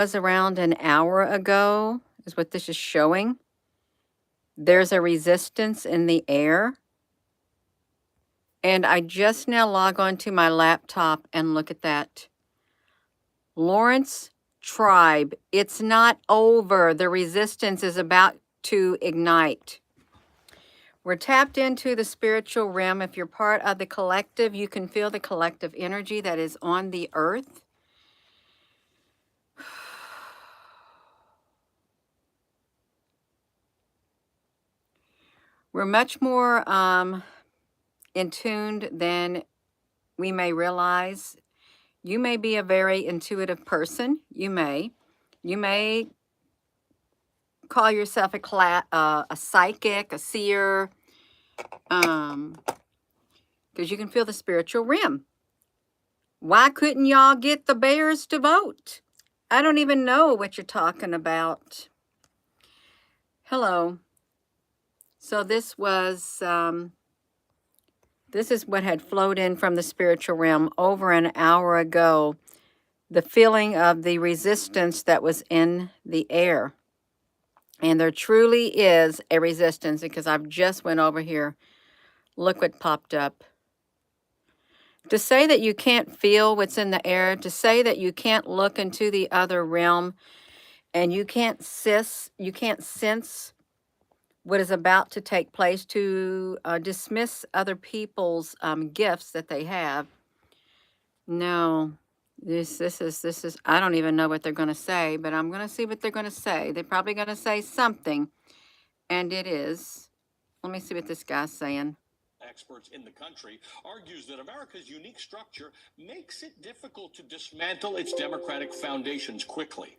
Was around an hour ago, is what this is showing. There's a resistance in the air. And I just now log on to my laptop and look at that. Lawrence Tribe, it's not over. The resistance is about to ignite. We're tapped into the spiritual realm. If you're part of the collective, you can feel the collective energy that is on the earth. We're much more in tuned than we may realize. You may be a very intuitive person. You may call yourself a psychic, a seer, because you can feel the spiritual realm. Why couldn't y'all get the bears to vote? I don't even know what you're talking about. Hello. So this was, this is what had flowed in from the spiritual realm over an hour ago. The feeling of the resistance that was in the air. And there truly is a resistance, because I've just went over here. Look what popped up. To say that you can't feel what's in the air, to say that you can't look into the other realm, and you can't sense what is about to take place, to dismiss other people's gifts that they have. No, this is, I don't even know what they're going to say, but I'm going to see what they're going to say. They're probably going to say something, and it is, let me see what this guy's saying. Experts in the country argues that America's unique structure makes it difficult to dismantle its democratic foundations quickly.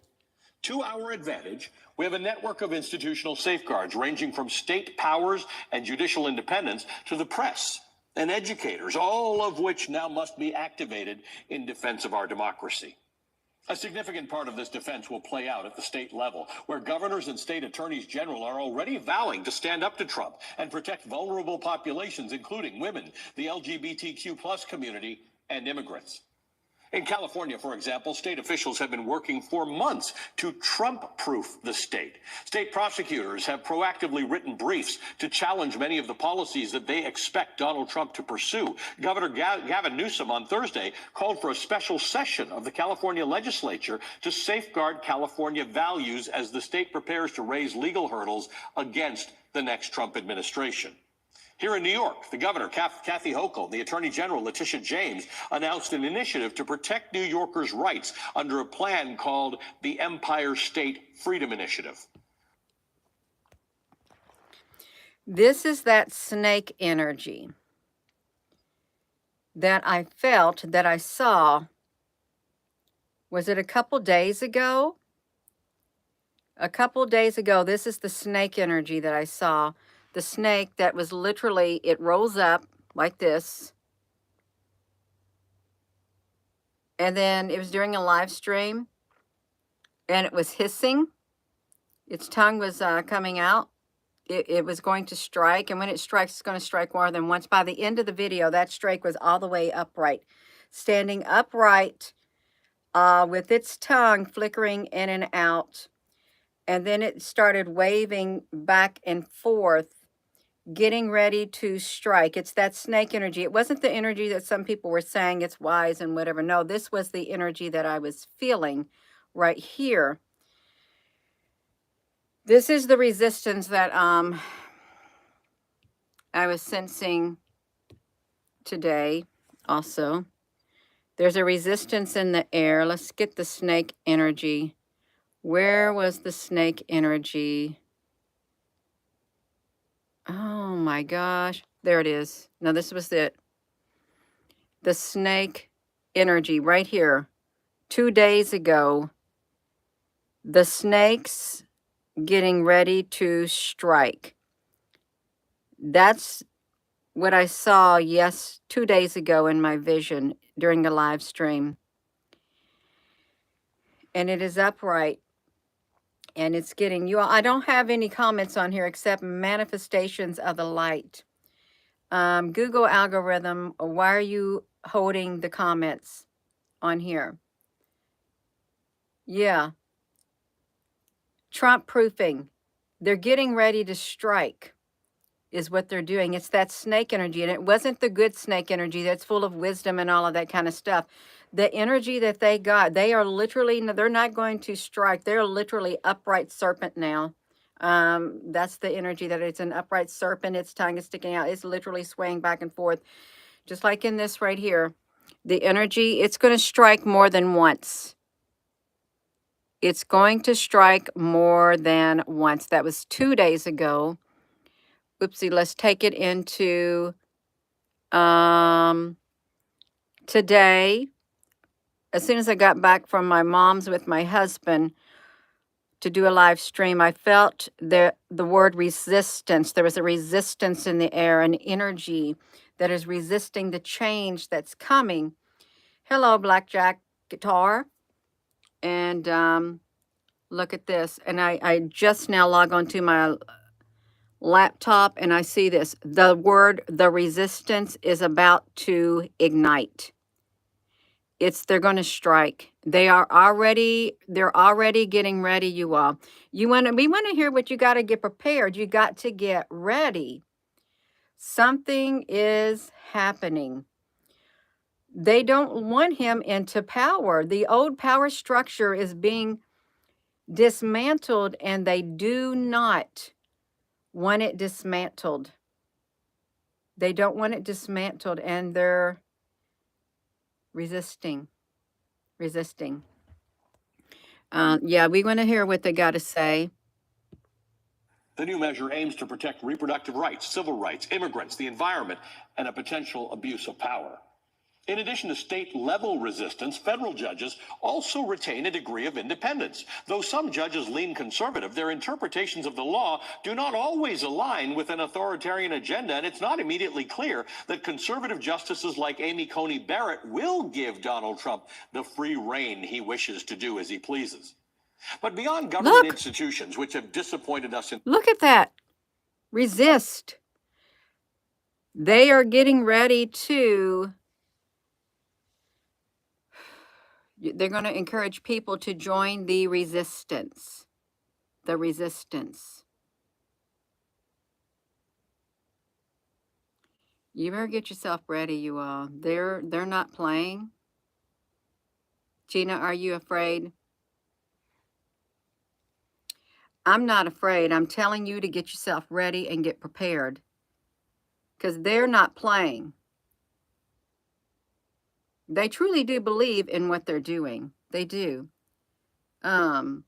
To our advantage, we have a network of institutional safeguards ranging from state powers and judicial independence to the press and educators, all of which now must be activated in defense of our democracy. A significant part of this defense will play out at the state level, where governors and state attorneys general are already vowing to stand up to Trump and protect vulnerable populations, including women, the LGBTQ+ community, and immigrants. In California, for example, state officials have been working for months to Trump-proof the state. State prosecutors have proactively written briefs to challenge many of the policies that they expect Donald Trump to pursue. Governor Gavin Newsom on Thursday called for a special session of the California legislature to safeguard California values as the state prepares to raise legal hurdles against the next Trump administration. Here in New York, the governor, Kathy Hochul, and the attorney general, Letitia James, announced an initiative to protect New Yorkers' rights under a plan called the Empire State Freedom Initiative. This is that snake energy that I felt, that I saw. Was it a couple days ago? A couple days ago, this is the snake energy that I saw. The snake that was literally, it rolls up like this. And then it was during a live stream, and it was hissing. Its tongue was coming out. It was going to strike, and when it strikes, it's going to strike more than once. By the end of the video, that strike was all the way upright, standing upright with its tongue flickering in and out. And then it started waving back and forth, getting ready to strike. It's that snake energy. It wasn't the energy that some people were saying it's wise and whatever. No, this was the energy that I was feeling right here. This is the resistance that I was sensing today also. There's a resistance in the air. Let's get the snake energy. Where was the snake energy? Oh my gosh. There it is. Now this was it. The snake energy right here. 2 days ago. The snakes getting ready to strike. That's what I saw 2 days ago in my vision during the live stream. And it is upright. And it's getting you all. I don't have any comments on here except manifestations of the light. Google algorithm, why are you holding the comments on here? Yeah, Trump proofing. They're getting ready to strike, is what they're doing. It's that snake energy, and it wasn't the good snake energy that's full of wisdom and all of that kind of stuff. The energy that they got, they are literally, they're not going to strike. They're literally upright serpent now. That's the energy that it's an upright serpent. Its tongue is sticking out. It's literally swaying back and forth, just like in this right here. The energy, it's going to strike more than once. It's going to strike more than once. That was 2 days ago. Oopsie, let's take it into today. As soon as I got back from my mom's with my husband to do a live stream, I felt the word resistance. There was a resistance in the air, an energy that is resisting the change that's coming. Hello, Blackjack Guitar. And look at this. And I just now log on to my laptop and I see this. The word, the resistance, is about to ignite. They're going to strike. They're already getting ready, you all. We want to hear what you got to get prepared. You got to get ready. Something is happening. They don't want him into power. The old power structure is being dismantled, and they do not want it dismantled. They don't want it dismantled, and they're resisting. Yeah, we want to hear what they got to say. The new measure aims to protect reproductive rights, civil rights, immigrants, the environment, and a potential abuse of power. In addition to state-level resistance, federal judges also retain a degree of independence. Though some judges lean conservative, their interpretations of the law do not always align with an authoritarian agenda, and it's not immediately clear that conservative justices like Amy Coney Barrett will give Donald Trump the free rein he wishes to do as he pleases. But beyond government institutions, which have disappointed us in... Look at that. Resist. They are getting ready to... They're going to encourage people to join the resistance. The resistance. You better get yourself ready, you all. They're not playing. Gina, are you afraid? I'm not afraid. I'm telling you to get yourself ready and get prepared. Because they're not playing. They truly do believe in what they're doing. They do. And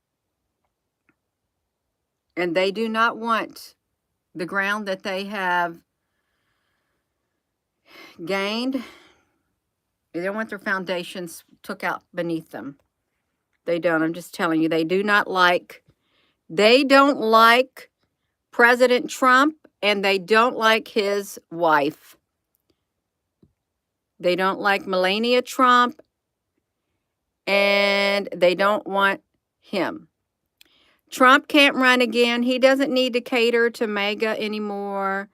they do not want the ground that they have gained. They don't want their foundations took out beneath them. They don't. I'm just telling you, they don't like President Trump, and they don't like his wife. They don't like Melania Trump, and they don't want him. Trump can't run again. He doesn't need to cater to MAGA anymore.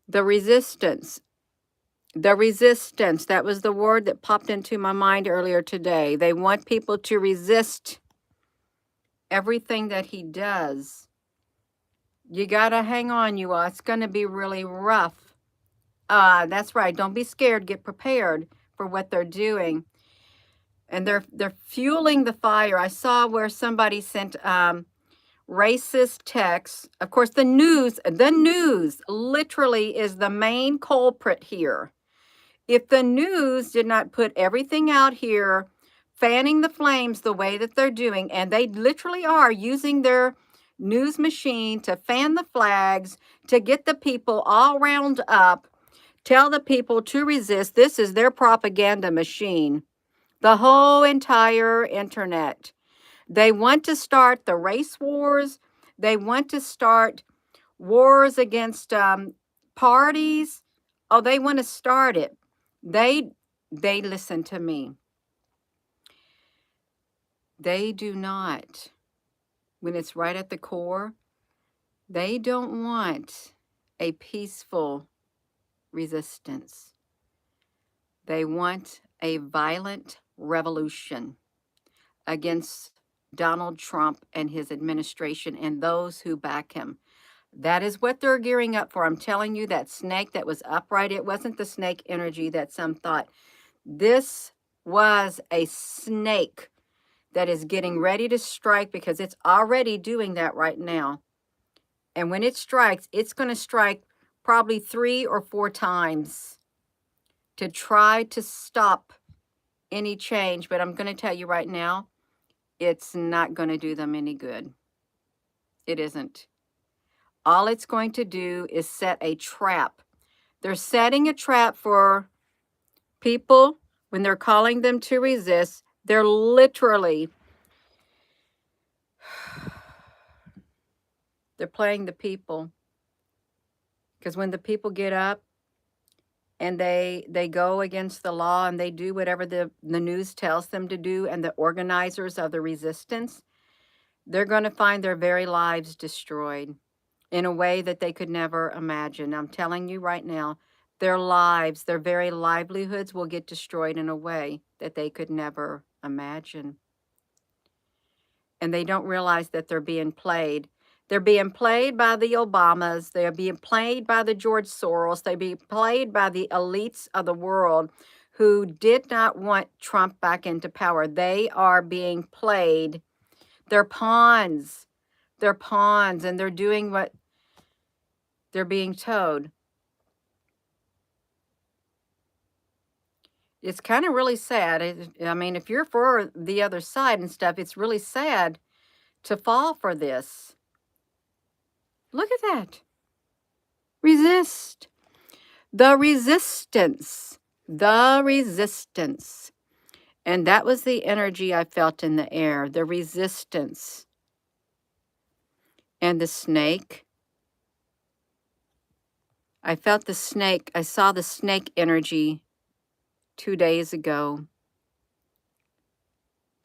The resistance. The resistance. That was the word that popped into my mind earlier today. They want people to resist everything that he does. You got to hang on, you all. It's going to be really rough. That's right. Don't be scared. Get prepared for what they're doing. And they're fueling the fire. I saw where somebody sent racist texts. Of course, the news literally is the main culprit here. If the news did not put everything out here, fanning the flames the way that they're doing, and they literally are using their news machine to fan the flags, to get the people all round up, tell the people to resist. This is their propaganda machine. The whole entire internet. They want to start the race wars. They want to start wars against parties. Oh, they want to start it. They listen to me. They do not. When it's right at the core, they don't want a peaceful resistance. They want a violent revolution against Donald Trump and his administration and those who back him. That is what they're gearing up for. I'm telling you, that snake that was upright, it wasn't the snake energy that some thought. This was a snake that is getting ready to strike, because it's already doing that right now. And when it strikes, it's going to strike probably 3 or 4 times to try to stop any change. But I'm going to tell you right now, it's not going to do them any good. It isn't. All it's going to do is set a trap. They're setting a trap for people when they're calling them to resist. They're literally, they're playing the people. Because when the people get up and they go against the law and they do whatever the news tells them to do, and the organizers of the resistance, they're going to find their very lives destroyed in a way that they could never imagine. I'm telling you right now, their lives, their very livelihoods will get destroyed in a way that they could never imagine. And they don't realize that they're being played. They're being played by the Obamas. They're being played by the George Soros. They're being played by the elites of the world who did not want Trump back into power. They are being played. They're pawns. They're pawns, and they're doing what they're being told. It's kind of really sad. I mean, if you're for the other side and stuff, it's really sad to fall for this. Look at that. Resist. The resistance. The resistance. And that was the energy I felt in the air. The resistance. And the snake. I felt the snake. I saw the snake energy 2 days ago.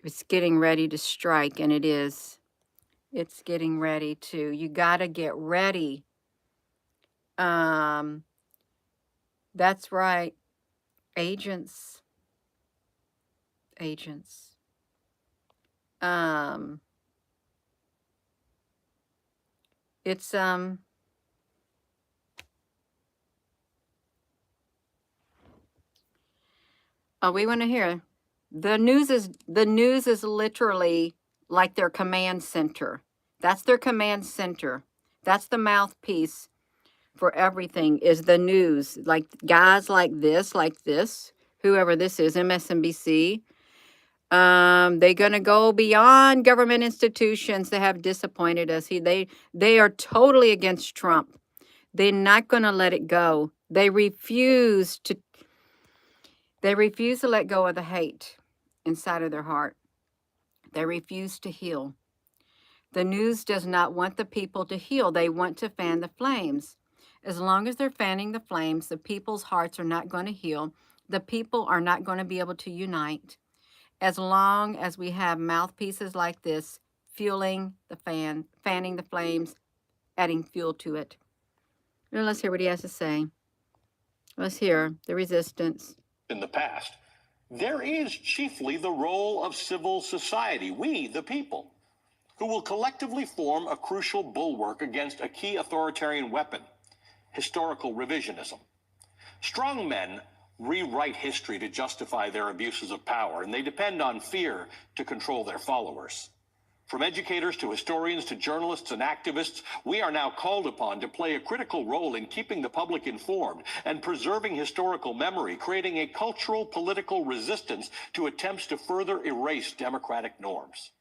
It's getting ready to strike, and it is. It's getting ready to. You got to get ready. That's right. Agents. Agents. It's oh, we want to hear. The news is literally like their command center. That's their command center. That's the mouthpiece for everything, is the news. Like guys like this, whoever this is, MSNBC. They're gonna go beyond government institutions that have disappointed us. They are totally against Trump. They're not gonna let it go. They refuse to let go of the hate inside of their heart. They refuse to heal. The news does not want the people to heal. They want to fan the flames. As long as they're fanning the flames, the people's hearts are not going to heal. The people are not going to be able to unite. As long as we have mouthpieces like this, fueling the fanning the flames, adding fuel to it. Now let's hear what he has to say. Let's hear the resistance. In the past, there is chiefly the role of civil society, we, the people, who will collectively form a crucial bulwark against a key authoritarian weapon, historical revisionism. Strong men rewrite history to justify their abuses of power, and they depend on fear to control their followers. From educators to historians to journalists and activists, we are now called upon to play a critical role in keeping the public informed and preserving historical memory, creating a cultural political resistance to attempts to further erase democratic norms.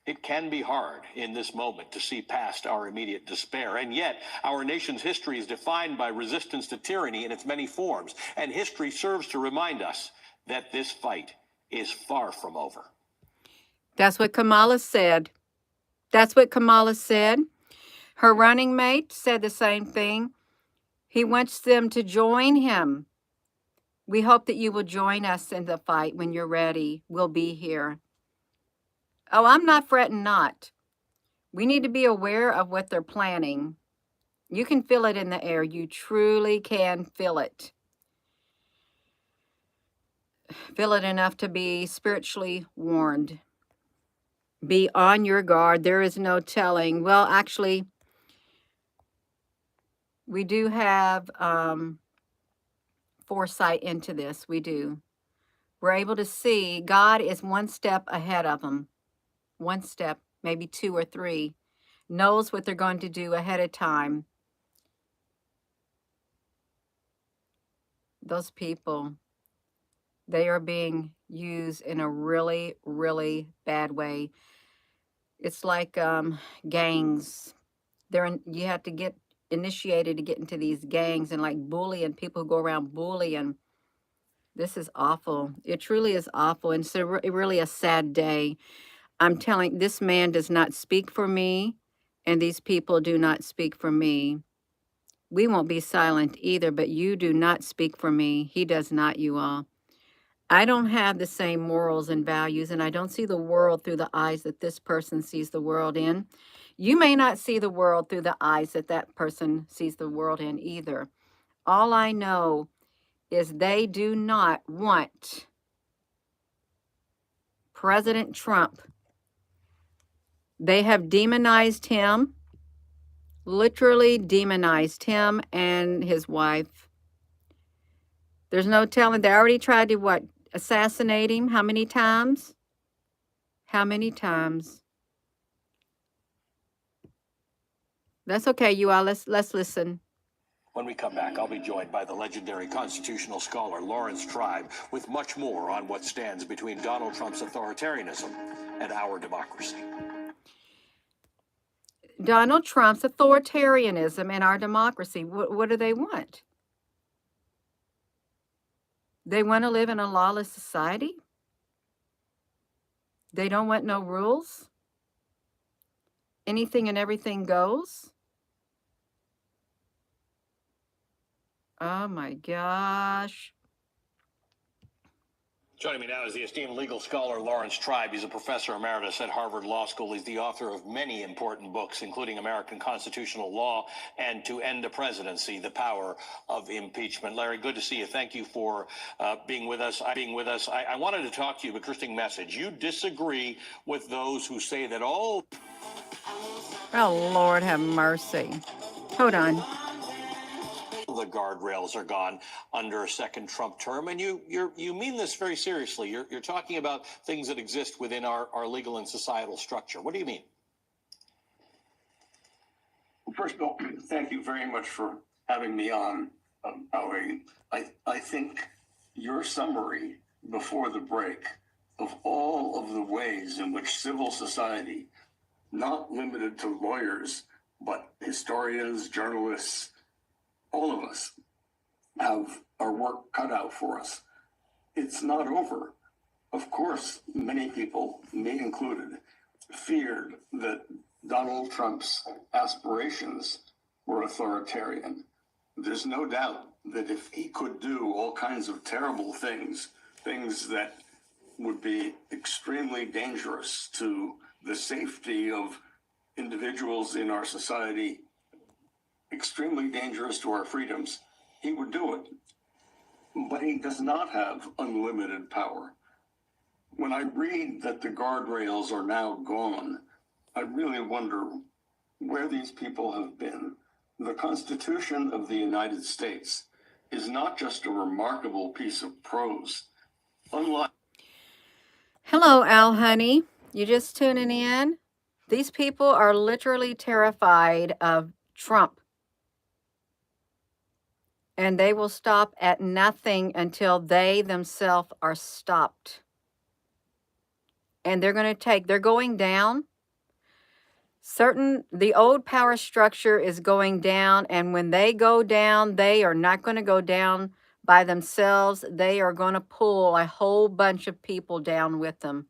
It can be hard in this moment to see past our immediate despair, and yet our nation's history is defined by resistance to tyranny in its many forms, and history serves to remind us that this fight is far from over. That's what Kamala said. That's what Kamala said. Her running mate said the same thing. He wants them to join him. We hope that you will join us in the fight when you're ready. We'll be here. Oh, I'm not fretting not. We need to be aware of what they're planning. You can feel it in the air. You truly can feel it. Feel it enough to be spiritually warned. Be on your guard. There is no telling. Well, actually, we do have foresight into this. We do. We're able to see God is one step ahead of them. One step, maybe two or three. Knows what they're going to do ahead of time. Those people, they are being used in a really, really bad way. It's like gangs. You have to get initiated to get into these gangs and like bullying people who go around bullying. This is awful. It truly is awful. And it's really a sad day. I'm telling, this man does not speak for me, and these people do not speak for me. We won't be silent either, but you do not speak for me. He does not, you all. I don't have the same morals and values, and I don't see the world through the eyes that this person sees the world in. You may not see the world through the eyes that that person sees the world in either. All I know is they do not want President Trump. They have demonized him, literally demonized him and his wife. There's no telling. They already tried to, what, assassinate him? How many times? How many times? That's okay, you all. Let's listen. When we come back, I'll be joined by the legendary constitutional scholar Lawrence Tribe with much more on what stands between Donald Trump's authoritarianism and our democracy. Donald Trump's authoritarianism and our democracy. What do they want? They want to live in a lawless society? They don't want no rules? Anything and everything goes? Oh my gosh. Joining me now is the esteemed legal scholar Lawrence Tribe. He's a professor emeritus at Harvard Law School. He's the author of many important books, including American Constitutional Law and To End a Presidency, The Power of Impeachment. Larry, good to see you. Thank you for being with us. I wanted to talk to you, but interesting message. You disagree with those who say that all... Oh, Lord have mercy. Hold on. The guardrails are gone under a second Trump term, and you mean this very seriously. You're talking about things that exist within our legal and societal structure. What do you mean? Well, first of all, thank you very much for having me on, Howie. I think your summary before the break of all of the ways in which civil society, not limited to lawyers, but historians, journalists, all of us have our work cut out for us. It's not over. Of course, many people, me included, feared that Donald Trump's aspirations were authoritarian. There's no doubt that if he could do all kinds of terrible things, things that would be extremely dangerous to the safety of individuals in our society, extremely dangerous to our freedoms, he would do it. But he does not have unlimited power. When I read that the guardrails are now gone, I really wonder where these people have been. The Constitution of the United States is not just a remarkable piece of prose. Unlike... Hello, Al Honey. You just tuning in? These people are literally terrified of Trump. And they will stop at nothing until they themselves are stopped. And they're going down. The old power structure is going down. And when they go down, they are not going to go down by themselves. They are going to pull a whole bunch of people down with them.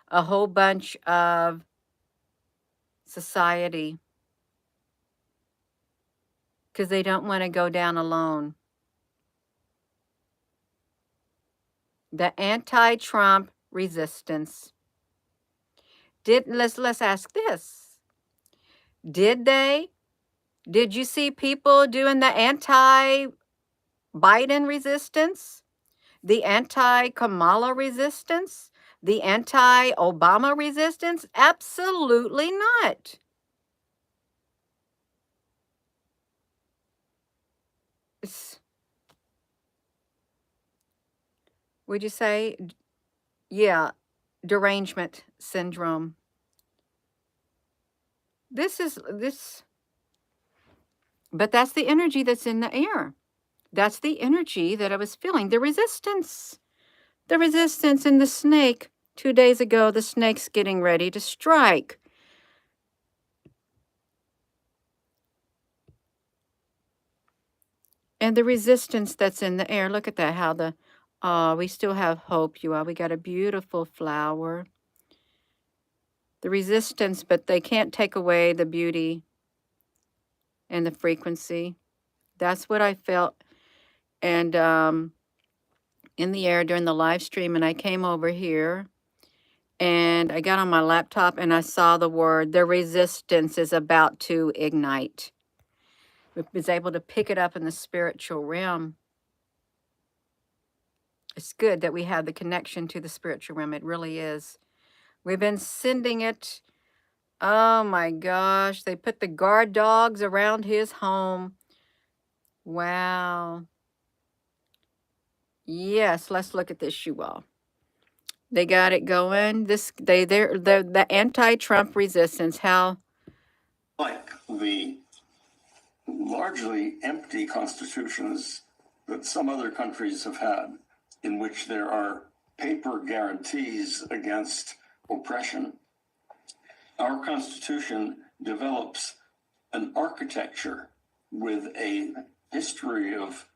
A whole bunch of society. Because they don't want to go down alone. The anti-Trump resistance. Let's ask this. Did you see people doing the anti-Biden resistance? The anti-Kamala resistance? the anti-Obama resistance? Absolutely not. Would you say? Yeah, derangement syndrome. But that's the energy that's in the air. That's the energy that I was feeling. The resistance in the snake. 2 days ago, the snake's getting ready to strike. And the resistance that's in the air. Look at that, how we still have hope, you all. We got a beautiful flower. The resistance, but they can't take away the beauty and the frequency. That's what I felt. And in the air during the live stream, and I came over here and I got on my laptop and I saw the word, the resistance is about to ignite. I was able to pick it up in the spiritual realm. It's good that we have the connection to the spiritual realm. It really is. We've been sending it. Oh my gosh. They put the guard dogs around his home. Wow. Yes, let's look at this, you all. They got it going. The anti-Trump resistance. How? Like the largely empty constitutions that some other countries have had, in which there are paper guarantees against oppression, our Constitution develops an architecture with a history of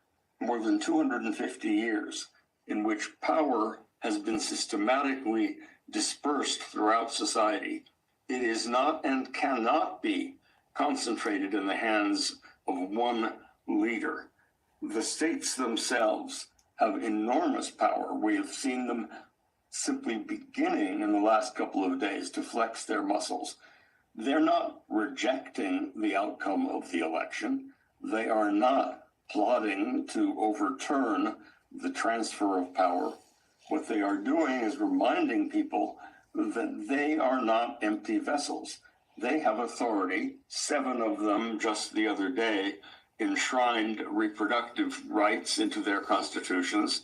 more than 250 years in which power has been systematically dispersed throughout society. It is not and cannot be concentrated in the hands of one leader. The states themselves have enormous power. We have seen them simply beginning in the last couple of days to flex their muscles. They're not rejecting the outcome of the election. They are not plotting to overturn the transfer of power. What they are doing is reminding people that they are not empty vessels. They have authority. 7 of them just the other day enshrined reproductive rights into their constitutions.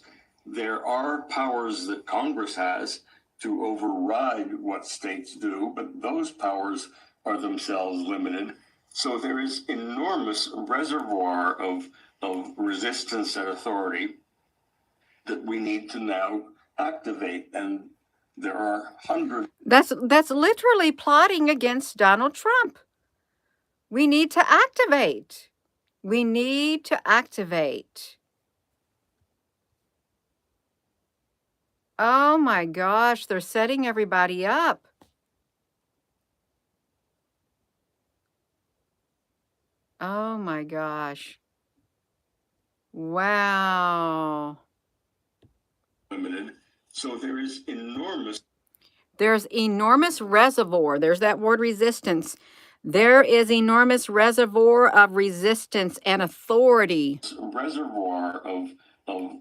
There are powers that Congress has to override what states do, but those powers are themselves limited. So there is enormous reservoir of resistance and authority that we need to now activate. And there are hundreds. That's literally plotting against Donald Trump. We need to activate. We need to activate. Oh my gosh, they're setting everybody up. Oh my gosh. Wow. Limited. So there is enormous. There's enormous reservoir. There's that word resistance. There is enormous reservoir of resistance and authority. Reservoir of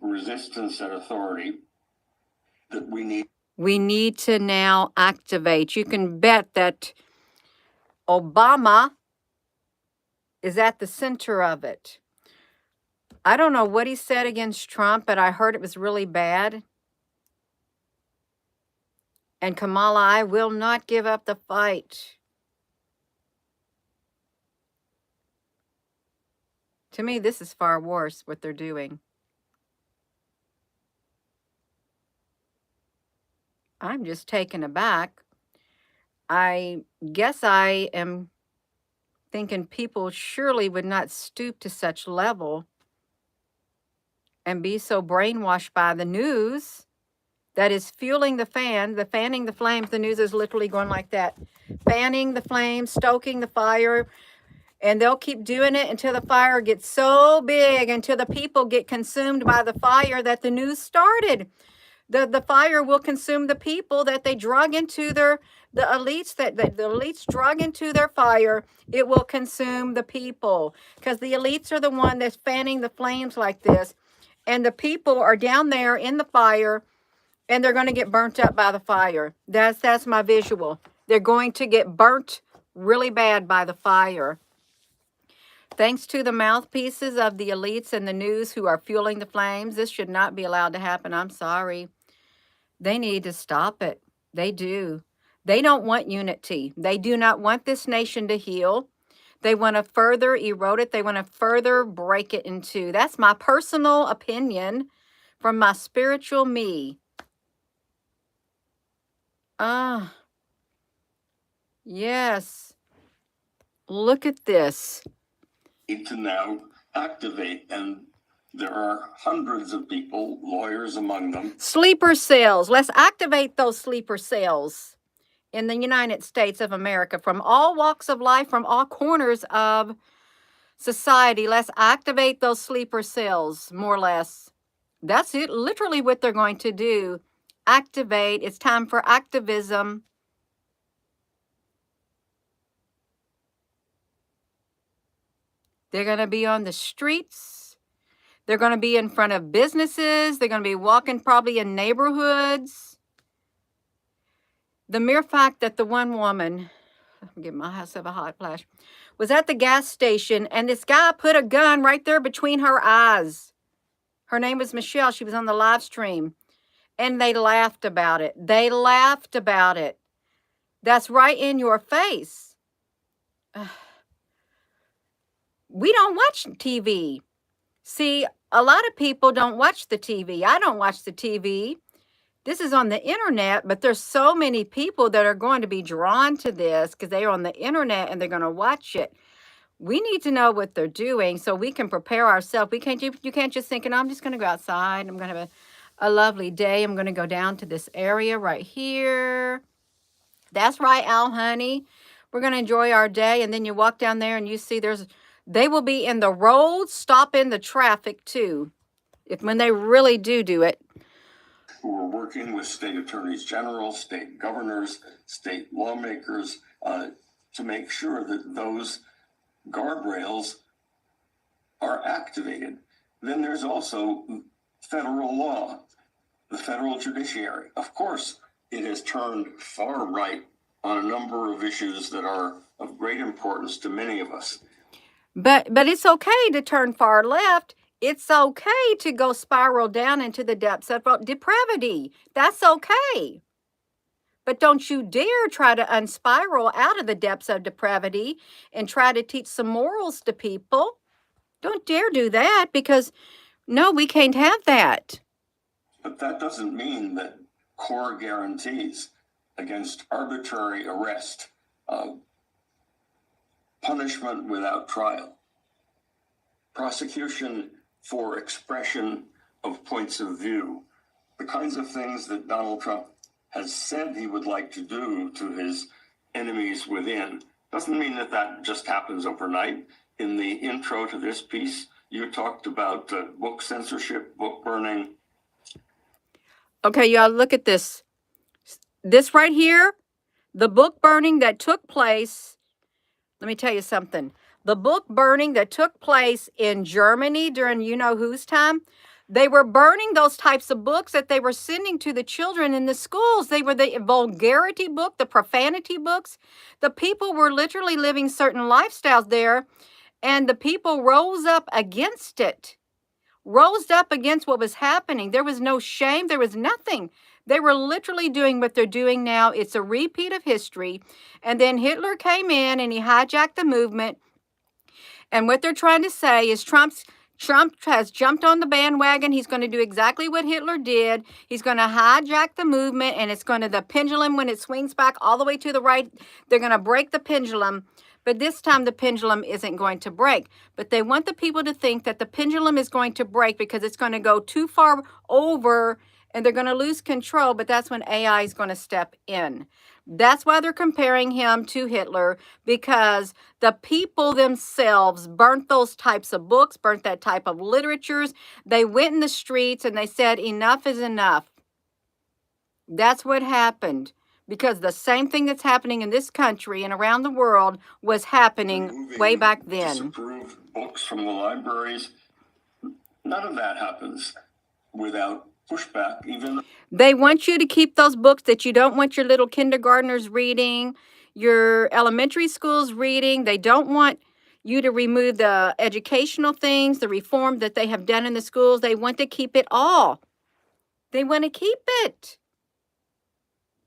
resistance and authority that we need. We need to now activate. You can bet that Obama is at the center of it. I don't know what he said against Trump, but I heard it was really bad. And Kamala, I will not give up the fight. To me, this is far worse, what they're doing. I'm just taken aback. I guess I am thinking people surely would not stoop to such level and be so brainwashed by the news that is fueling the fanning the flames. The news is literally going like that, fanning the flames, stoking the fire. And they'll keep doing it until the fire gets so big, until the people get consumed by the fire that the news started. The fire will consume the people that they drug into the elites, that the elites drug into their fire. It will consume the people because the elites are the one that's fanning the flames like this. And the people are down there in the fire and they're going to get burnt up by the fire. That's my visual. They're going to get burnt really bad by the fire. Thanks to the mouthpieces of the elites and the news who are fueling the flames, this should not be allowed to happen. I'm sorry. They need to stop it. They do. They don't want unity. They do not want this nation to heal. They want to further erode it. They want to further break it in two. That's my personal opinion from my spiritual me. Yes. Look at this. Need to now activate, and there are hundreds of people, lawyers among them. Sleeper cells. Let's activate those sleeper cells in the United States of America from all walks of life, from all corners of society. Let's activate those sleeper cells, more or less. That's it, literally what they're going to do. Activate. It's time for activism. They're going to be on the streets. They're going to be in front of businesses. They're going to be walking probably in neighborhoods. The mere fact that the one woman, I'm giving myself a hot flash, was at the gas station and this guy put a gun right there between her eyes. Her name was Michelle. She was on the live stream. And they laughed about it. They laughed about it. That's right in your face. We don't watch TV. See, a lot of people don't watch the TV. I don't watch the TV. This is on the internet, but there's so many people that are going to be drawn to this because they are on the internet and they're going to watch it. We need to know what they're doing so we can prepare ourselves. You can't just think, I'm just going to go outside. I'm going to have a lovely day. I'm going to go down to this area right here. That's right, Al Honey. We're going to enjoy our day. And then you walk down there and you see they will be in the roads, stopping the traffic too, when they really do it. Who are working with state attorneys general, state governors, state lawmakers to make sure that those guardrails are activated. Then there's also federal law, the federal judiciary. Of course, it has turned far right on a number of issues that are of great importance to many of us. But it's okay to turn far left. It's okay to go spiral down into the depths of depravity. That's okay. But don't you dare try to unspiral out of the depths of depravity and try to teach some morals to people. Don't dare do that, because no, we can't have that. But that doesn't mean that core guarantees against arbitrary arrest, punishment without trial, prosecution for expression of points of view, the kinds of things that Donald Trump has said he would like to do to his enemies within, doesn't mean that that just happens overnight. In the intro to this piece, you talked about book censorship, book burning. Okay, y'all, look at this. This right here, the book burning that took place. Let me tell you something. The book burning that took place in Germany during you-know-whose time, they were burning those types of books that they were sending to the children in the schools. They were the vulgarity book, the profanity books. The people were literally living certain lifestyles there, and the people rose up against it, rose up against what was happening. There was no shame. There was nothing. They were literally doing what they're doing now. It's a repeat of history. And then Hitler came in and he hijacked the movement. And what they're trying to say is Trump has jumped on the bandwagon. He's going to do exactly what Hitler did. He's going to hijack the movement, and it's going to, the pendulum, when it swings back all the way to the right, they're going to break the pendulum. But this time the pendulum isn't going to break. But they want the people to think that the pendulum is going to break because it's going to go too far over and they're going to lose control. But that's when AI is going to step in. That's why they're comparing him to Hitler, because the people themselves burnt those types of books, burnt that type of literatures. They went in the streets and they said, enough is enough. That's what happened, because the same thing that's happening in this country and around the world was happening way back then. Disapproved books from the libraries. None of that happens without pushback, even They want you to keep those books that you don't want your little kindergartners reading, your elementary schools reading. They don't want you to remove the educational things, the reform that they have done in the schools. They want to keep it all. They want to keep it.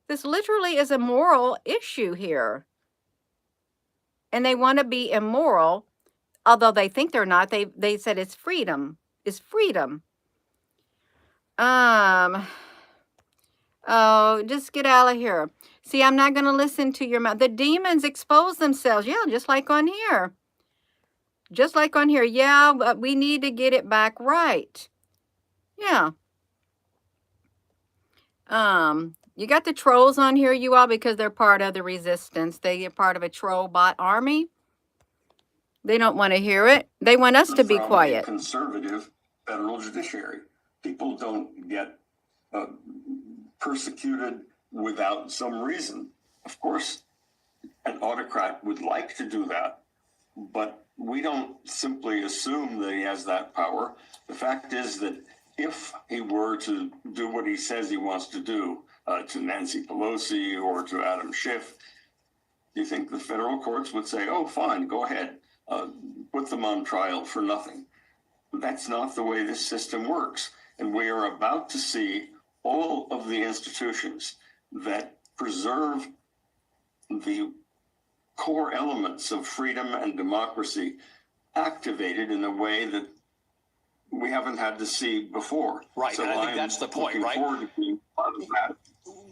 This literally is a moral issue here. And they want to be immoral, although they think they're not. They said it's freedom. It's freedom. Oh, just get out of here. See, I'm not going to listen to your mouth. The demons expose themselves. Yeah, just like on here. Just like on here. Yeah, but we need to get it back right. Yeah. You got the trolls on here, you all, because they're part of the resistance. They are part of a troll bot army. They don't want to hear it. They want us to be from a quiet. conservative federal judiciary. People don't get persecuted without some reason. Of course, an autocrat would like to do that, but we don't simply assume that he has that power. The fact is that if he were to do what he says he wants to do to Nancy Pelosi or to Adam Schiff, do you think the federal courts would say, oh, fine, go ahead, put them on trial for nothing? That's not the way this system works. And we are about to see all of the institutions that preserve the core elements of freedom and democracy activated in a way that we haven't had to see before. Right, So and I think I'm that's the point, looking right? forward to being part of that.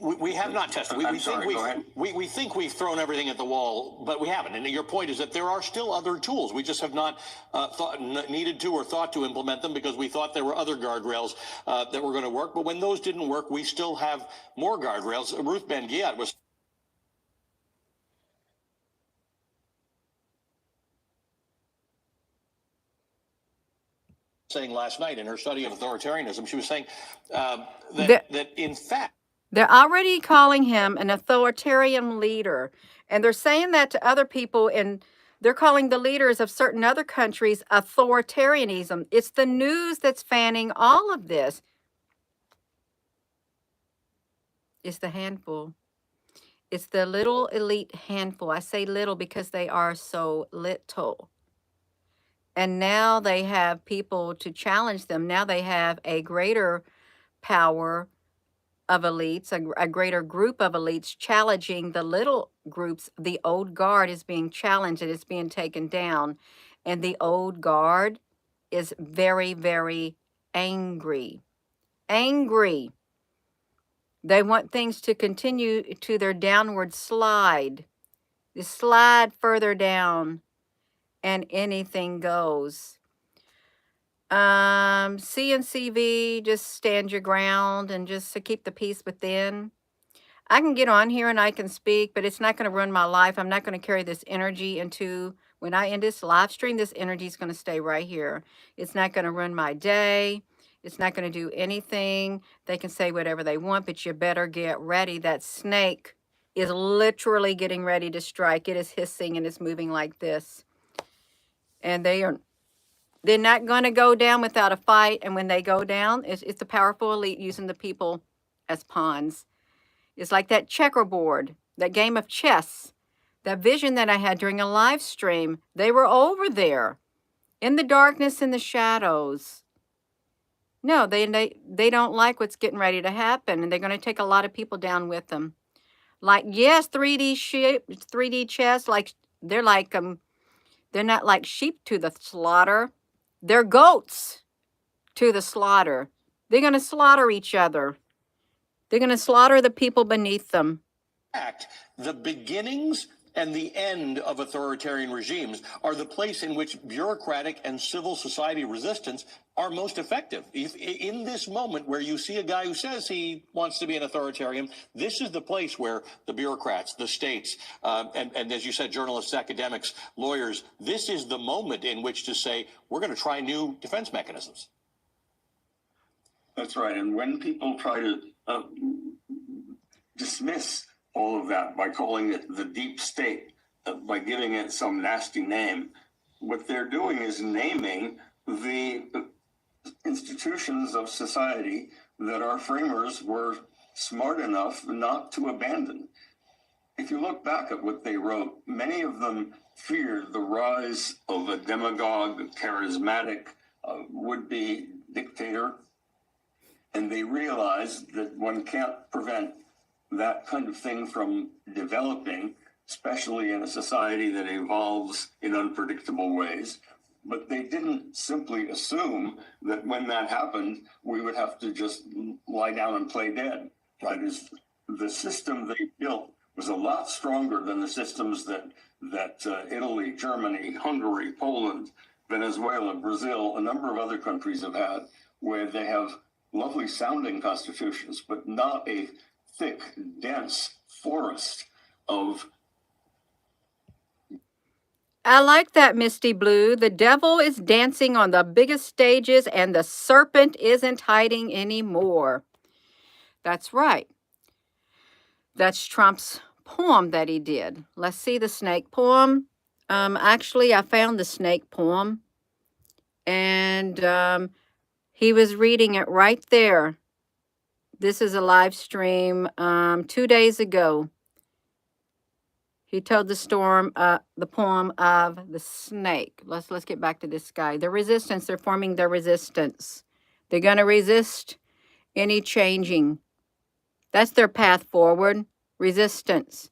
We have not tested. I'm sorry, go ahead. We think we've thrown everything at the wall, but we haven't. And your point is that there are still other tools. We just have not needed to or thought to implement them because we thought there were other guardrails that were going to work. But when those didn't work, we still have more guardrails. Ruth Ben-Ghiat was saying last night in her study of authoritarianism, she was saying that in fact, they're already calling him an authoritarian leader. And they're saying that to other people, and they're calling the leaders of certain other countries authoritarianism. It's the news that's fanning all of this. It's the handful. It's the little elite handful. I say little because they are so little. And now they have people to challenge them. Now they have a greater power of elites, a greater group of elites challenging the little groups. The old guard is being challenged and it's being taken down. And the old guard is very, very angry. Angry. They want things to continue to their downward slide. They slide further down and anything goes. CNCV, just stand your ground and just to keep the peace within. I can get on here and I can speak, but it's not going to run my life. I'm not going to carry this energy into, when I end this live stream, this energy is going to stay right here. It's not going to run my day. It's not going to do anything. They can say whatever they want, but you better get ready. That snake is literally getting ready to strike. It is hissing and it's moving like this. And they're not going to go down without a fight. And when they go down, it's the powerful elite using the people as pawns. It's like that checkerboard, that game of chess, that vision that I had during a live stream. They were over there in the darkness and the shadows. No, they don't like what's getting ready to happen. And they're going to take a lot of people down with them. Like, yes, 3D chess, like they're not like sheep to the slaughter. They're goats to the slaughter. They're going to slaughter each other. They're going to slaughter the people beneath them. The beginnings and the end of authoritarian regimes are the place in which bureaucratic and civil society resistance are most effective. In this moment where you see a guy who says he wants to be an authoritarian, this is the place where the bureaucrats, the states, and as you said, journalists, academics, lawyers, this is the moment in which to say, we're going to try new defense mechanisms. That's right. And when people try to dismiss all of that by calling it the deep state, by giving it some nasty name, what they're doing is naming the institutions of society that our framers were smart enough not to abandon. If you look back at what they wrote, many of them feared the rise of a demagogue, a charismatic, would-be dictator, and they realized that one can't prevent that kind of thing from developing, especially in a society that evolves in unpredictable ways. But they didn't simply assume that when that happened, we would have to just lie down and play dead. That is, the system they built was a lot stronger than the systems that Italy, Germany, Hungary, Poland, Venezuela, Brazil, a number of other countries have had, where they have lovely sounding constitutions, but not a thick, dense forest of. I like that, Misty Blue. The devil is dancing on the biggest stages and the serpent isn't hiding anymore. That's right. That's Trump's poem that he did. Let's see the snake poem. Actually, I found the snake poem, and he was reading it right there. This is a live stream 2 days ago. He told the poem of the snake. Let's get back to this guy. The resistance, they're forming their resistance. They're going to resist any changing. That's their path forward. Resistance.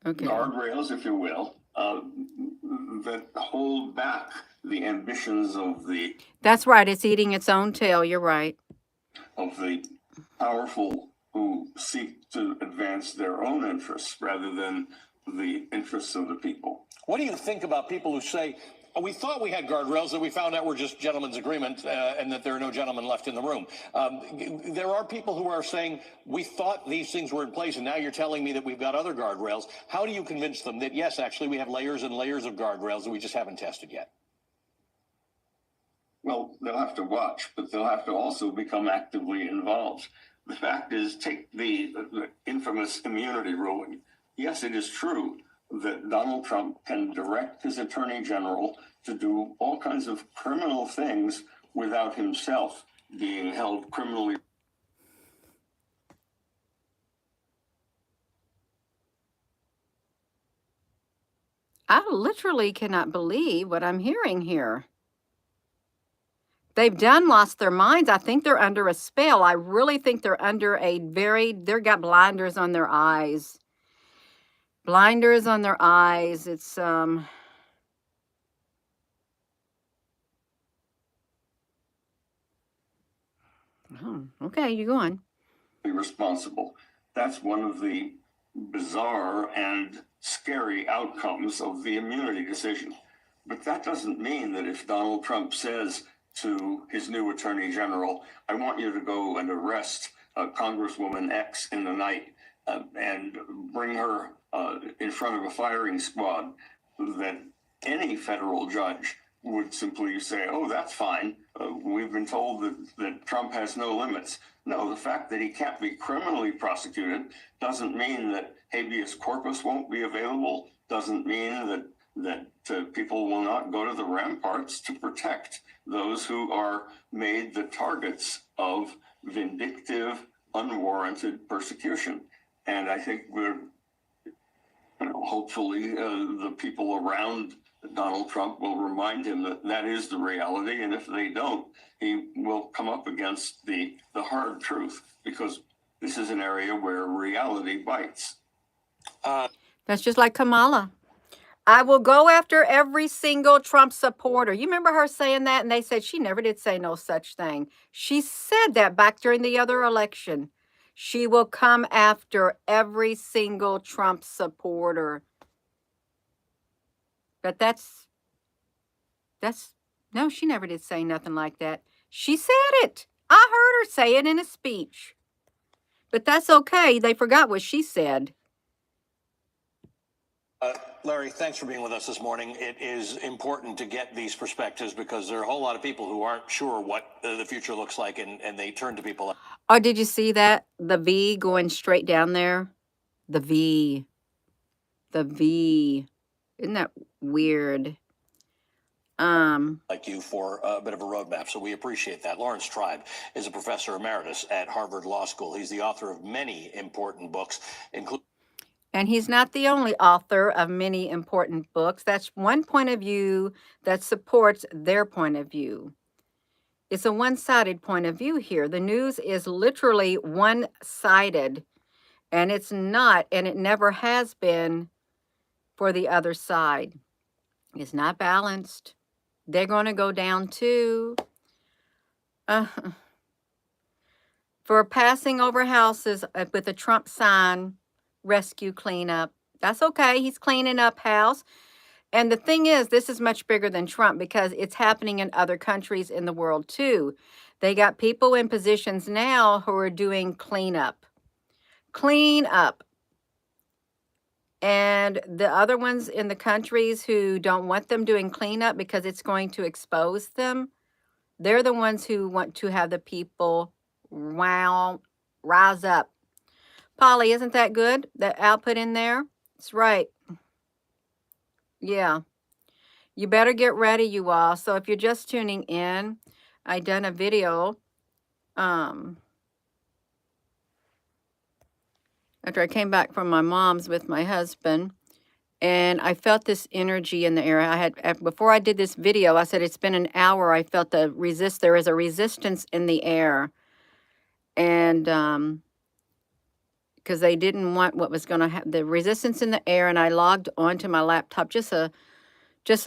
Okay. Guardrails, if you will, that hold back the ambitions of the. That's right. It's eating its own tail. You're right. Of the powerful who seek to advance their own interests rather than the interests of the people. What do you think about people who say, oh, we thought we had guardrails that we found out were just gentlemen's agreement and that there are no gentlemen left in the room? There are people who are saying, we thought these things were in place and now you're telling me that we've got other guardrails. How do you convince them that, yes, actually we have layers and layers of guardrails that we just haven't tested yet? Well, they'll have to watch, but they'll have to also become actively involved. The fact is, take the infamous immunity ruling. Yes, it is true that Donald Trump can direct his attorney general to do all kinds of criminal things without himself being held criminally. I literally cannot believe what I'm hearing here. They've lost their minds. I think they're under a spell. I really think they're under they've got blinders on their eyes. Blinders on their eyes. It's, oh, okay, you go on. Responsible. That's one of the bizarre and scary outcomes of the immunity decision. But that doesn't mean that if Donald Trump says to his new attorney general, I want you to go and arrest Congresswoman X in the night and bring her in front of a firing squad, that any federal judge would simply say, oh, that's fine. We've been told that Trump has no limits. No, the fact that he can't be criminally prosecuted doesn't mean that habeas corpus won't be available, doesn't mean that people will not go to the ramparts to protect those who are made the targets of vindictive, unwarranted persecution. And I think hopefully the people around Donald Trump will remind him that that is the reality. And if they don't, he will come up against the hard truth, because this is an area where reality bites. That's just like Kamala. I will go after every single Trump supporter. You remember her saying that? And they said she never did say no such thing. She said that back during the other election. She will come after every single Trump supporter. But no, she never did say nothing like that. She said it. I heard her say it in a speech. But that's okay. They forgot what she said. Larry, thanks for being with us this morning. It is important to get these perspectives because there are a whole lot of people who aren't sure what the future looks like, and they turn to people. Oh, did you see that? The V going straight down there? The V. The V. Isn't that weird? like you for a bit of a roadmap. So we appreciate that. Lawrence Tribe is a professor emeritus at Harvard Law School. He's the author of many important books, including. And he's not the only author of many important books. That's one point of view that supports their point of view. It's a one-sided point of view here. The news is literally one-sided, and it's not, and it never has been for the other side. It's not balanced. They're going to go down too. For passing over houses with a Trump sign, rescue cleanup. That's okay. He's cleaning up house. And the thing is, this is much bigger than Trump because it's happening in other countries in the world too. They got people in positions now who are doing cleanup. Clean up. And the other ones in the countries who don't want them doing cleanup because it's going to expose them, they're the ones who want to have the people rise up. Polly, isn't that good? That output in there? It's right. Yeah. You better get ready, you all. So if you're just tuning in, I done a video after I came back from my mom's with my husband, and I felt this energy in the air. Before I did this video, I said it's been an hour. I felt there is a resistance in the air, and because they didn't want what was going to happen, the resistance in the air. And I logged onto my laptop just a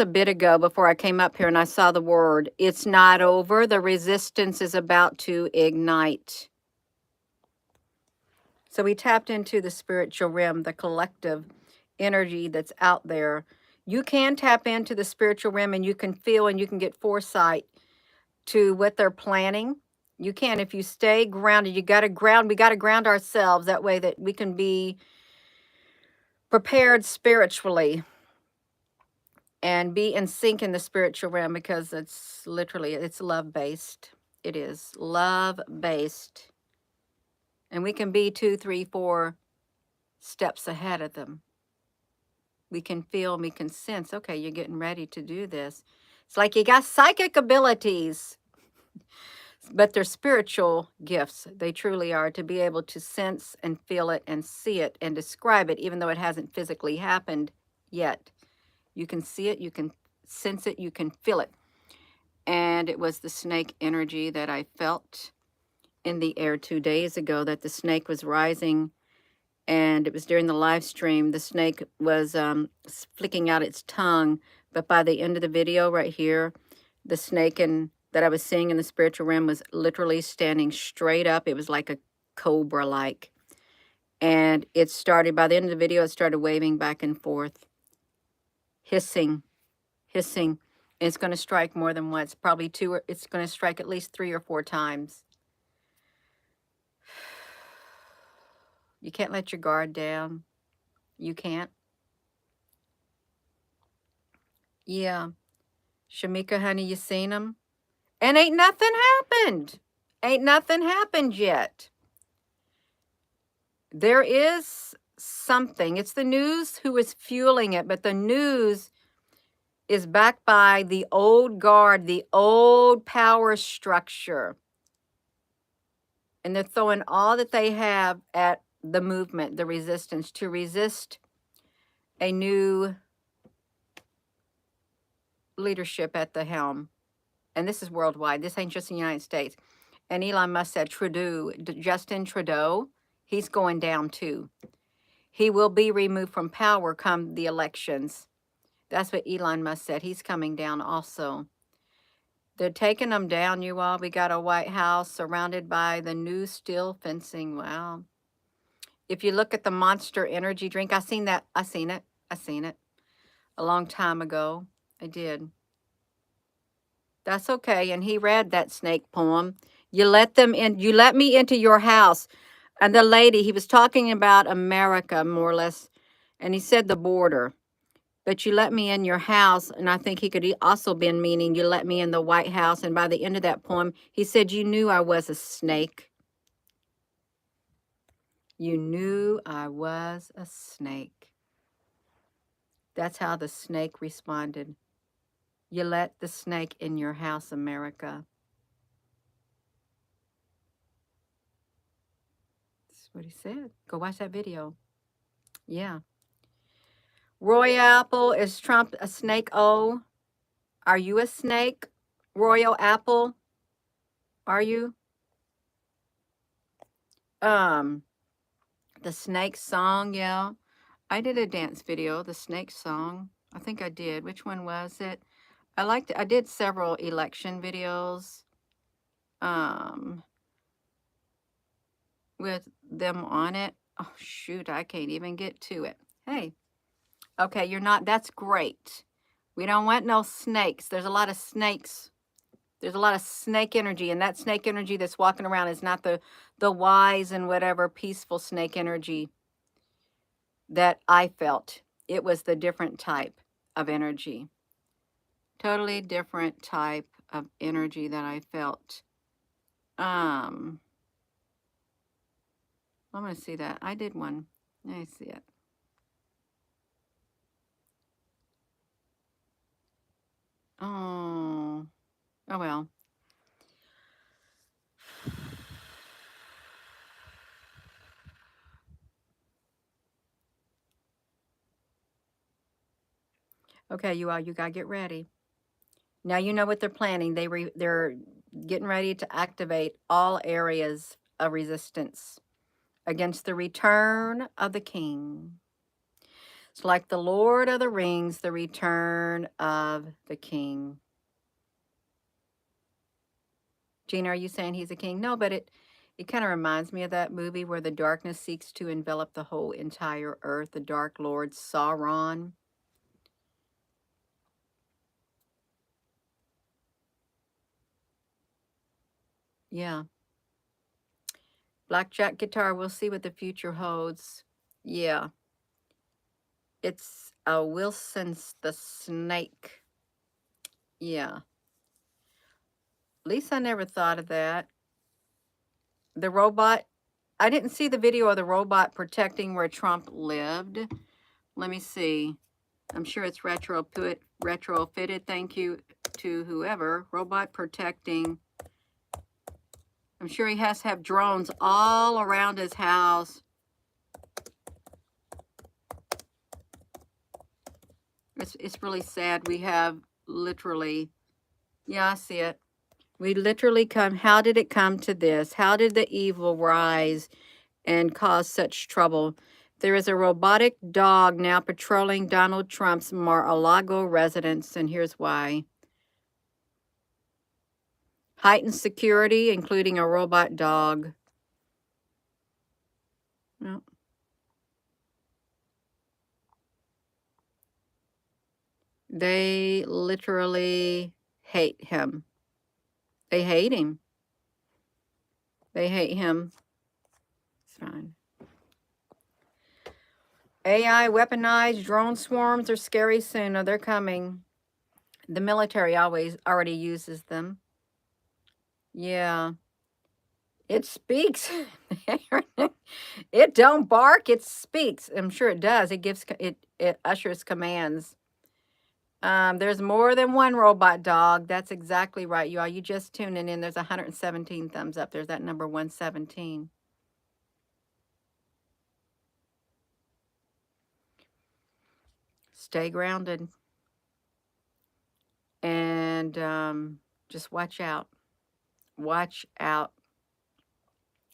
bit ago before I came up here, and I saw the word, it's not over. The resistance is about to ignite. So we tapped into the spiritual realm, the collective energy that's out there. You can tap into the spiritual realm, and you can feel and you can get foresight to what they're planning. You can, if you stay grounded. We got to ground ourselves that way that we can be prepared spiritually and be in sync in the spiritual realm, because it's love-based. It is love-based. And we can be 2, 3, 4 steps ahead of them. We can feel, we can sense, okay, you're getting ready to do this. It's like you got psychic abilities, but they're spiritual gifts. They truly are, to be able to sense and feel it and see it and describe it, even though it hasn't physically happened yet. You can see it, you can sense it, you can feel it. And it was the snake energy that I felt in the air 2 days ago, that the snake was rising, and it was during the live stream. The snake was flicking out its tongue, but by the end of the video right here, the snake that I was seeing in the spiritual realm was literally standing straight up. It was like a cobra-like. And it started, by the end of the video, it started waving back and forth, hissing. And it's going to strike more than once, probably 2, or it's going to strike at least 3 or 4 times. You can't let your guard down. You can't. Yeah. Shamika, honey, you seen them? And ain't nothing happened. Ain't nothing happened yet. There is something. It's the news who is fueling it, but the news is backed by the old guard, the old power structure. And they're throwing all that they have at the movement, the resistance, to resist a new leadership at the helm. And this is worldwide. This ain't just in the United States. And Elon Musk said Justin Trudeau, he's going down too. He will be removed from power come the elections. That's what Elon Musk said. He's coming down also. They're taking them down, you all. We got a White House surrounded by the new steel fencing. Wow. If you look at the Monster energy drink, I seen it a long time ago. I did. That's okay. And he read that snake poem. You let them in. You let me into your house. And the lady, he was talking about America, more or less. And he said the border. But you let me in your house. And I think he could also been meaning you let me in the White House. And by the end of that poem, he said, you knew I was a snake. You knew I was a snake. That's how the snake responded. You let the snake in your house, America. That's what he said. Go watch that video. Yeah. Roy Apple, is Trump a snake? Oh, are you a snake? Royal Apple, are you? Um, the snake song, yeah. I did a dance video, the snake song. I think I did. Which one was it? I did several election videos with them on it. Oh shoot, I can't even get to it. Hey. Okay, you're not, that's great. We don't want no snakes. There's a lot of snakes. There's a lot of snake energy, and that snake energy that's walking around is not the wise and whatever peaceful snake energy that I felt. It was the different type of energy. Totally different type of energy that I felt. I'm gonna see that. I did one. Let me see it. Oh well. Okay, you all, you gotta get ready. Now you know what they're planning. They're getting ready to activate all areas of resistance against the return of the king. It's like the Lord of the Rings, the return of the king. Gina, are you saying he's a king? No, but it kind of reminds me of that movie where the darkness seeks to envelop the whole entire earth, the Dark Lord Sauron. Yeah. Blackjack guitar, we'll see what the future holds. Yeah. It's Wilson's the snake. Yeah. At least I never thought of that. The robot, I didn't see the video of the robot protecting where Trump lived. Let me see. I'm sure it's retrofitted. Thank you to whoever. Robot protecting. I'm sure he has to have drones all around his house. It's really sad. We have literally, yeah, I see it. We literally come, how did it come to this? How did the evil rise and cause such trouble? There is a robotic dog now patrolling Donald Trump's Mar-a-Lago residence, and here's why. Heightened security, including a robot dog. No. They literally hate him. They hate him. They hate him. It's fine. AI weaponized drone swarms are scary soon. No, they're coming. The military already uses them. Yeah. It speaks. It don't bark, it speaks. I'm sure it does. It ushers commands. There's more than one robot dog. That's exactly right, you all. You just tuning in. There's 117 thumbs up. There's that number 117. Stay grounded. And just watch out. Watch out.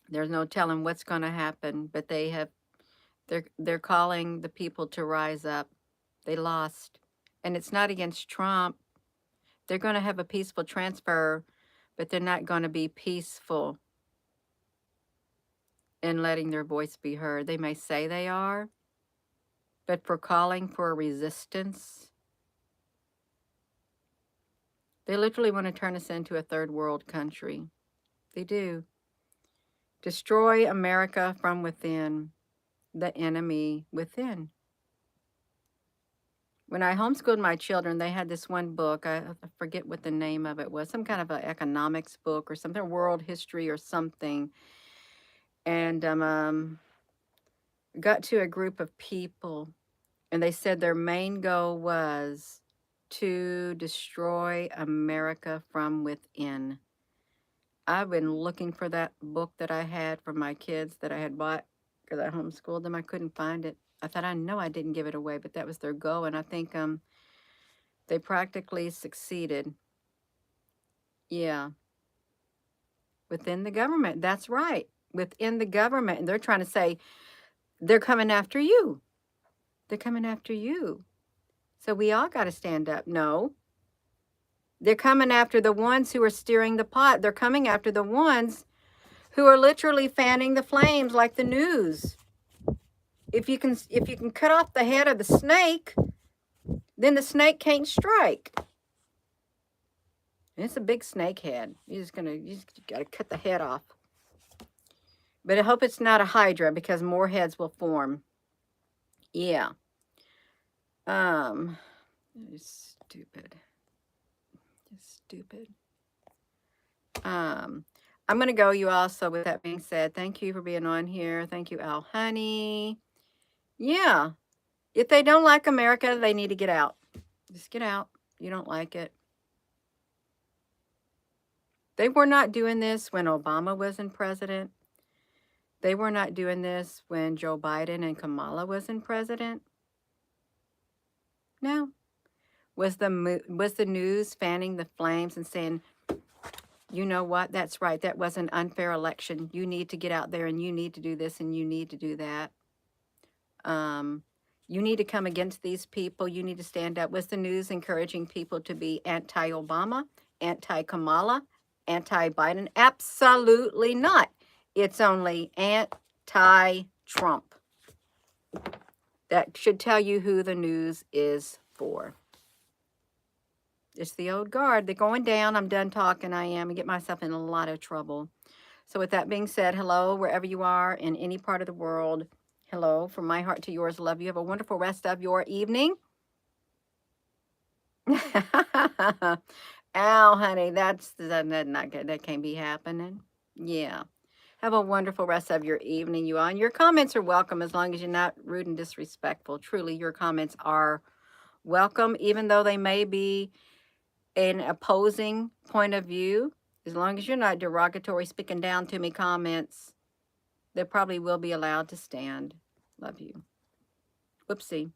There's no telling what's going to happen, but they're calling the people to rise up. They lost. And it's not against Trump. They're going to have a peaceful transfer, but they're not going to be peaceful in letting their voice be heard. They may say they are, but for calling for a resistance, they literally want to turn us into a third world country. They do. Destroy America from within, the enemy within. When I homeschooled my children, they had this one book. I forget what the name of it was. Some kind of an economics book or something, world history or something. And got to a group of people, and they said their main goal was to destroy America from within. I've been looking for that book that I had for my kids that I had bought because I homeschooled them. I couldn't find it. I thought I know I didn't give it away, but that was their goal, and I think they practically succeeded. Yeah, within the government. That's right. Within the government, and they're trying to say they're coming after you. They're coming after you. So we all got to stand up. No, they're coming after the ones who are steering the pot. They're coming after the ones who are literally fanning the flames like the news. If you can cut off the head of the snake, then the snake can't strike. And it's a big snake head. You just gotta cut the head off. But I hope it's not a hydra because more heads will form. Yeah. It's stupid. Just stupid. I'm gonna go, you all. So with that being said, thank you for being on here. Thank you, Al Honey. Yeah. If they don't like America, they need to get out. Just get out. You don't like it. They were not doing this when Obama wasn't president. They were not doing this when Joe Biden and Kamala wasn't president. No. Was the news fanning the flames and saying, you know what, that's right, that was an unfair election. You need to get out there and you need to do this and you need to do that. You need to come against these people. You need to stand up. Was the news encouraging people to be anti-Obama, anti-Kamala, anti-Biden? Absolutely not. It's only anti-Trump. That should tell you who the news is for. It's the old guard. They're going down. I'm done talking. I am. I get myself in a lot of trouble. So with that being said, hello, wherever you are in any part of the world. Hello, from my heart to yours. Love you. Have a wonderful rest of your evening. Ow, honey, that's not good. That can't be happening. Yeah. Have a wonderful rest of your evening, you all. And your comments are welcome as long as you're not rude and disrespectful. Truly, your comments are welcome, even though they may be an opposing point of view. As long as you're not derogatory, speaking down to me comments, they probably will be allowed to stand. Love you. Whoopsie.